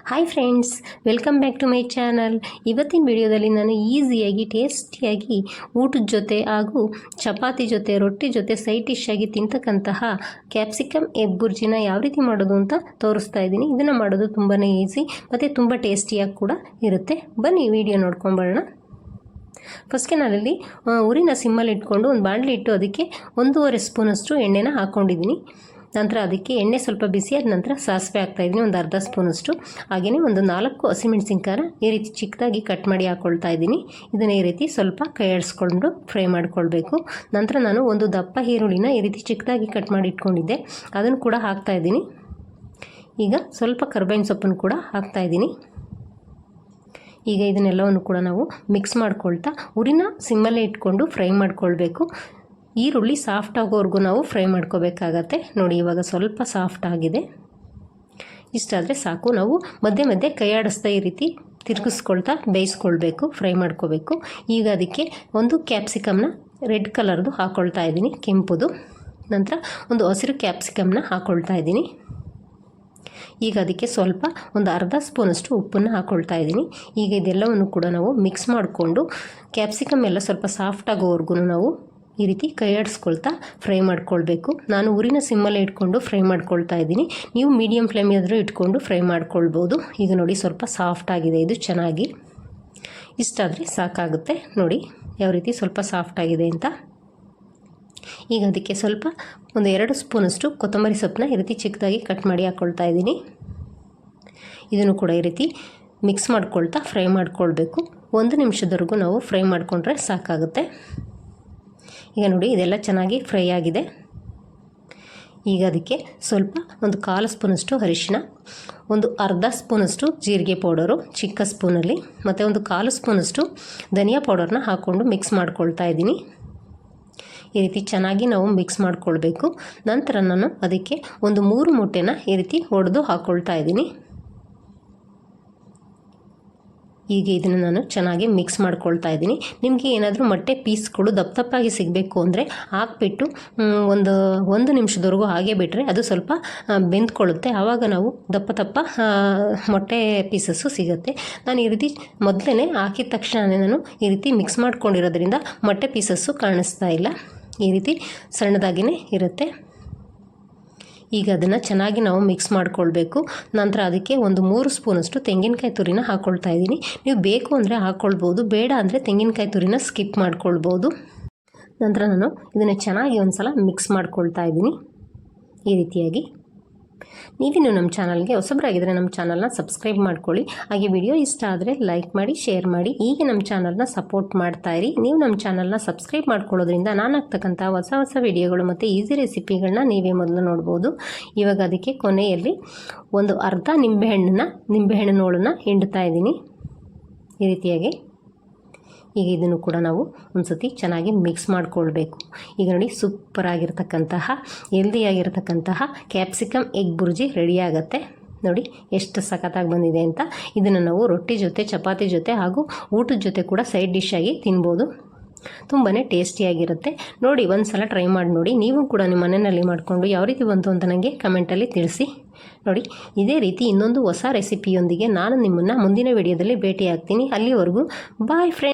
Hi friends, welcome back to my channel. ಇವತ್ತಿನ ವಿಡಿಯೋದಲ್ಲಿ ನಾನು ಈಸಿಯಾಗಿ ಟೇಸ್ಟಿಯಾಗಿ ಊಟದ ಜೊತೆ ಹಾಗೂ ಚಪಾತಿ ಜೊತೆ ರೊಟ್ಟಿ ಜೊತೆ ಸೈಡ್ ಡಿಶ್ ಆಗಿ ತಿಂತಕ್ಕಂತಹ ಕ್ಯಾಪ್ಸಿಕಮ್ ಎಗ್ ಬುರ್ಜಿನ ಯಾವ ರೀತಿ ಮಾಡೋದು ಅಂತ ತೋರಿಸ್ತಾ ಇದ್ದೀನಿ. ಇದನ್ನು ಮಾಡೋದು ತುಂಬಾ ಈಸಿ ಮತ್ತು ತುಂಬ ಟೇಸ್ಟಿಯಾಗಿ ಕೂಡ ಇರುತ್ತೆ. ಬನ್ನಿ ವಿಡಿಯೋ ನೋಡ್ಕೊಂಬರೋಣ. ಫಸ್ಟ್ಗೆ ನಾನಲ್ಲಿ ಉರಿನ ಸಿಮ್ಮಲ್ಲಿ ಇಟ್ಕೊಂಡು ಒಂದು ಬಾಣಲಿ ಇಟ್ಟು ಅದಕ್ಕೆ 1.5 ಸ್ಪೂನಷ್ಟು ಎಣ್ಣೆನ ಹಾಕ್ಕೊಂಡಿದ್ದೀನಿ. ನಂತರ ಅದಕ್ಕೆ ಎಣ್ಣೆ ಸ್ವಲ್ಪ ಬಿಸಿಯಾದ ನಂತರ ಸಾಸಿವೆ ಹಾಕ್ತಾಯಿದ್ದೀನಿ, ಒಂದು ಅರ್ಧ ಸ್ಪೂನಷ್ಟು. ಹಾಗೆಯೇ ಒಂದು 4 ಹಸಿಮೆಣಸಿನ್ಕಾಯಿ ಈ ರೀತಿ ಚಿಕ್ಕದಾಗಿ ಕಟ್ ಮಾಡಿ ಹಾಕ್ಕೊಳ್ತಾ ಇದ್ದೀನಿ. ಇದನ್ನು ಈ ರೀತಿ ಸ್ವಲ್ಪ ಕೈ ಆಡಿಸ್ಕೊಂಡು ಫ್ರೈ ಮಾಡ್ಕೊಳ್ಬೇಕು. ನಂತರ ನಾನು ಒಂದು ದಪ್ಪ ಈರುಳ್ಳಿನ ಈ ರೀತಿ ಚಿಕ್ಕದಾಗಿ ಕಟ್ ಮಾಡಿ ಇಟ್ಕೊಂಡಿದ್ದೆ, ಅದನ್ನು ಕೂಡ ಹಾಕ್ತಾಯಿದ್ದೀನಿ. ಈಗ ಸ್ವಲ್ಪ ಕರ್ಬೇವಿನ ಸೊಪ್ಪನ್ನು ಕೂಡ ಹಾಕ್ತಾಯಿದ್ದೀನಿ. ಈಗ ಇದನ್ನೆಲ್ಲವನ್ನು ಕೂಡ ನಾವು ಮಿಕ್ಸ್ ಮಾಡ್ಕೊಳ್ತಾ ಉರಿನ ಸಿಮ್ಮಲ್ಲೇ ಇಟ್ಕೊಂಡು ಫ್ರೈ ಮಾಡ್ಕೊಳ್ಬೇಕು. ಈರುಳ್ಳಿ ಸಾಫ್ಟ್ ಆಗೋವರೆಗೂ ನಾವು ಫ್ರೈ ಮಾಡ್ಕೋಬೇಕಾಗತ್ತೆ. ನೋಡಿ, ಇವಾಗ ಸ್ವಲ್ಪ ಸಾಫ್ಟ್ ಆಗಿದೆ. ಇಷ್ಟಾದರೆ ಸಾಕು. ನಾವು ಮಧ್ಯೆ ಮಧ್ಯೆ ಕೈ ಆಡಿಸ್ತಾ ಈ ರೀತಿ ತಿರುಗಿಸ್ಕೊಳ್ತಾ ಬೇಯಿಸ್ಕೊಳ್ಬೇಕು, ಫ್ರೈ ಮಾಡ್ಕೋಬೇಕು. ಈಗ ಅದಕ್ಕೆ ಒಂದು ಕ್ಯಾಪ್ಸಿಕಮ್ನ ರೆಡ್ ಕಲರ್ದು ಹಾಕ್ಕೊಳ್ತಾ ಇದ್ದೀನಿ, ಕೆಂಪುದು. ನಂತರ ಒಂದು ಹಸಿರು ಕ್ಯಾಪ್ಸಿಕಮ್ನ ಹಾಕ್ಕೊಳ್ತಾ ಇದ್ದೀನಿ. ಈಗ ಅದಕ್ಕೆ ಸ್ವಲ್ಪ ಒಂದು ಅರ್ಧ ಸ್ಪೂನಷ್ಟು ಉಪ್ಪನ್ನು ಹಾಕ್ಕೊಳ್ತಾ ಇದ್ದೀನಿ. ಈಗ ಇದೆಲ್ಲವನ್ನು ಕೂಡ ನಾವು ಮಿಕ್ಸ್ ಮಾಡಿಕೊಂಡು ಕ್ಯಾಪ್ಸಿಕಮ್ ಎಲ್ಲ ಸ್ವಲ್ಪ ಸಾಫ್ಟ್ ಆಗೋವರೆಗೂ ನಾವು ಈ ರೀತಿ ಕೈ ಆಡಿಸ್ಕೊಳ್ತಾ ಫ್ರೈ ಮಾಡ್ಕೊಳ್ಬೇಕು. ನಾನು ಊರಿನ ಸಿಮ್ಮಲ್ಲೇ ಇಟ್ಕೊಂಡು ಫ್ರೈ ಮಾಡ್ಕೊಳ್ತಾ ಇದ್ದೀನಿ. ನೀವು ಮೀಡಿಯಮ್ ಫ್ಲೇಮಿಗಾದರೂ ಇಟ್ಕೊಂಡು ಫ್ರೈ ಮಾಡ್ಕೊಳ್ಬೋದು. ಈಗ ನೋಡಿ, ಸ್ವಲ್ಪ ಸಾಫ್ಟ್ ಆಗಿದೆ ಇದು ಚೆನ್ನಾಗಿ. ಇಷ್ಟಾದರೆ ಸಾಕಾಗುತ್ತೆ. ನೋಡಿ ಯಾವ ರೀತಿ ಸ್ವಲ್ಪ ಸಾಫ್ಟ್ ಆಗಿದೆ ಅಂತ. ಈಗ ಅದಕ್ಕೆ ಸ್ವಲ್ಪ ಒಂದು 2 ಸ್ಪೂನಷ್ಟು ಕೊತ್ತಂಬರಿ ಸೊಪ್ಪನ್ನ ಈ ರೀತಿ ಚಿಕ್ಕದಾಗಿ ಕಟ್ ಮಾಡಿ ಹಾಕ್ಕೊಳ್ತಾ ಇದ್ದೀನಿ. ಇದನ್ನು ಕೂಡ ಈ ರೀತಿ ಮಿಕ್ಸ್ ಮಾಡ್ಕೊಳ್ತಾ ಫ್ರೈ ಮಾಡ್ಕೊಳ್ಬೇಕು. 1 ನಿಮಿಷದವರೆಗೂ ನಾವು ಫ್ರೈ ಮಾಡಿಕೊಂಡ್ರೆ ಸಾಕಾಗುತ್ತೆ. ಈಗ ನೋಡಿ, ಇದೆಲ್ಲ ಚೆನ್ನಾಗಿ ಫ್ರೈ ಆಗಿದೆ. ಈಗ ಅದಕ್ಕೆ ಸ್ವಲ್ಪ ಒಂದು 1/4 ಸ್ಪೂನಷ್ಟು ಅರಿಶಿನ, ಒಂದು ಅರ್ಧ ಸ್ಪೂನಷ್ಟು ಜೀರಿಗೆ ಪೌಡರು ಚಿಕ್ಕ ಸ್ಪೂನಲ್ಲಿ, ಮತ್ತು ಒಂದು 1/4 ಸ್ಪೂನಷ್ಟು ಧನಿಯಾ ಪೌಡರ್ನ ಹಾಕ್ಕೊಂಡು ಮಿಕ್ಸ್ ಮಾಡ್ಕೊಳ್ತಾ ಇದ್ದೀನಿ. ಈ ರೀತಿ ಚೆನ್ನಾಗಿ ನಾವು ಮಿಕ್ಸ್ ಮಾಡ್ಕೊಳ್ಬೇಕು. ನಂತರ ನಾನು ಅದಕ್ಕೆ ಒಂದು 3 ಮೊಟ್ಟೆನ ಈ ರೀತಿ ಒಡೆದು ಹಾಕ್ಕೊಳ್ತಾ ಇದ್ದೀನಿ. ಈಗ ಇದನ್ನು ನಾನು ಚೆನ್ನಾಗಿ ಮಿಕ್ಸ್ ಮಾಡ್ಕೊಳ್ತಾ ಇದ್ದೀನಿ. ನಿಮಗೆ ಏನಾದರೂ ಮೊಟ್ಟೆ ಪೀಸ್ಗಳು ದಪ್ಪ ದಪ್ಪಾಗಿ ಸಿಗಬೇಕು ಅಂದರೆ ಹಾಕ್ಬಿಟ್ಟು ಒಂದು ನಿಮಿಷದವರೆಗೂ ಹಾಗೆ ಬಿಟ್ಟರೆ ಅದು ಸ್ವಲ್ಪ ಬೆಂದ್ಕೊಳ್ಳುತ್ತೆ. ಆವಾಗ ನಾವು ದಪ್ಪ ದಪ್ಪ ಮೊಟ್ಟೆ ಪೀಸಸ್ಸು ಸಿಗುತ್ತೆ. ನಾನು ಈ ರೀತಿ ಮೊದಲೇ ಹಾಕಿದ ತಕ್ಷಣವೇ ನಾನು ಈ ರೀತಿ ಮಿಕ್ಸ್ ಮಾಡ್ಕೊಂಡಿರೋದ್ರಿಂದ ಮೊಟ್ಟೆ ಪೀಸಸ್ಸು ಕಾಣಿಸ್ತಾ ಇಲ್ಲ. ಈ ರೀತಿ ಸಣ್ಣದಾಗಿಯೇ ಇರುತ್ತೆ. ಈಗ ಅದನ್ನು ಚೆನ್ನಾಗಿ ನಾವು ಮಿಕ್ಸ್ ಮಾಡ್ಕೊಳ್ಬೇಕು. ನಂತರ ಅದಕ್ಕೆ ಒಂದು 3 ಸ್ಪೂನಷ್ಟು ತೆಂಗಿನಕಾಯಿ ತುರಿನ ಹಾಕ್ಕೊಳ್ತಾ ಇದ್ದೀನಿ. ನೀವು ಬೇಕು ಅಂದರೆ ಹಾಕ್ಕೊಳ್ಬೋದು, ಬೇಡ ಅಂದರೆ ತೆಂಗಿನಕಾಯಿ ತುರಿನ ಸ್ಕಿಪ್ ಮಾಡ್ಕೊಳ್ಬೋದು. ನಂತರ ನಾನು ಇದನ್ನು ಚೆನ್ನಾಗಿ ಒಂದು ಸಲ ಮಿಕ್ಸ್ ಮಾಡ್ಕೊಳ್ತಾ ಇದ್ದೀನಿ ಈ ರೀತಿಯಾಗಿ. ನೀವಿನ್ನು ನಮ್ಮ ಚಾನಲ್ಗೆ ಹೊಸಬರಾಗಿದ್ದರೆ ನಮ್ಮ ಚಾನಲ್ನ ಸಬ್ಸ್ಕ್ರೈಬ್ ಮಾಡ್ಕೊಳ್ಳಿ. ಹಾಗೆ ವಿಡಿಯೋ ಇಷ್ಟ ಆದರೆ ಲೈಕ್ ಮಾಡಿ, ಶೇರ್ ಮಾಡಿ. ಹೀಗೆ ನಮ್ಮ ಚಾನಲ್ನ ಸಪೋರ್ಟ್ ಮಾಡ್ತಾಯಿರಿ. ನೀವು ನಮ್ಮ ಚಾನಲ್ನ ಸಬ್ಸ್ಕ್ರೈಬ್ ಮಾಡ್ಕೊಳ್ಳೋದ್ರಿಂದ ನಾನು ಆಗ್ತಕ್ಕಂಥ ಹೊಸ ಹೊಸ ವಿಡಿಯೋಗಳು ಮತ್ತು ಈಸಿ ರೆಸಿಪಿಗಳನ್ನ ನೀವೇ ಮೊದಲು ನೋಡ್ಬೋದು. ಇವಾಗ ಅದಕ್ಕೆ ಕೊನೆಯಲ್ಲಿ ಒಂದು ಅರ್ಧ ನಿಂಬೆಹಣ್ಣಿನ ಹೋಳನ್ನ ಹಿಂಡ್ತಾ ಇದ್ದೀನಿ ಈ ರೀತಿಯಾಗಿ. ಈಗ ಇದನ್ನು ಕೂಡ ನಾವು ಒಂದು ಸತಿ ಚೆನ್ನಾಗಿ ಮಿಕ್ಸ್ ಮಾಡ್ಕೊಳ್ಬೇಕು. ಈಗ ನೋಡಿ, ಸೂಪರಾಗಿರ್ತಕ್ಕಂತಹ ಹೆಲ್ದಿಯಾಗಿರ್ತಕ್ಕಂತಹ ಕ್ಯಾಪ್ಸಿಕಮ್ ಎಗ್ ಬುರ್ಜಿ ರೆಡಿ ಆಗುತ್ತೆ. ನೋಡಿ ಎಷ್ಟು ಸಖತ್ತಾಗಿ ಬಂದಿದೆ ಅಂತ. ಇದನ್ನು ನಾವು ರೊಟ್ಟಿ ಜೊತೆ, ಚಪಾತಿ ಜೊತೆ ಹಾಗೂ ಊಟದ ಜೊತೆ ಕೂಡ ಸೈಡ್ ಡಿಶ್ ಆಗಿ ತಿನ್ಬೋದು. ತುಂಬಾ ಟೇಸ್ಟಿಯಾಗಿರುತ್ತೆ. ನೋಡಿ, ಒಂದು ಸಲ ಟ್ರೈ ಮಾಡಿ ನೋಡಿ. ನೀವು ಕೂಡ ನಿಮ್ಮ ಮನೆಯಲ್ಲಿ ಮಾಡಿಕೊಂಡು ಯಾವ ರೀತಿ ಬಂತು ಅಂತ ನನಗೆ ಕಮೆಂಟಲ್ಲಿ ತಿಳಿಸಿ. ನೋಡಿ, ಇದೇ ರೀತಿ ಇನ್ನೊಂದು ಹೊಸ ರೆಸಿಪಿಯೊಂದಿಗೆ ನಾನು ನಿಮ್ಮನ್ನು ಮುಂದಿನ ವಿಡಿಯೋದಲ್ಲಿ ಭೇಟಿ ಆಗ್ತೀನಿ. ಅಲ್ಲಿವರೆಗೂ ಬಾಯ್ ಫ್ರೆಂಡ್ಸ್.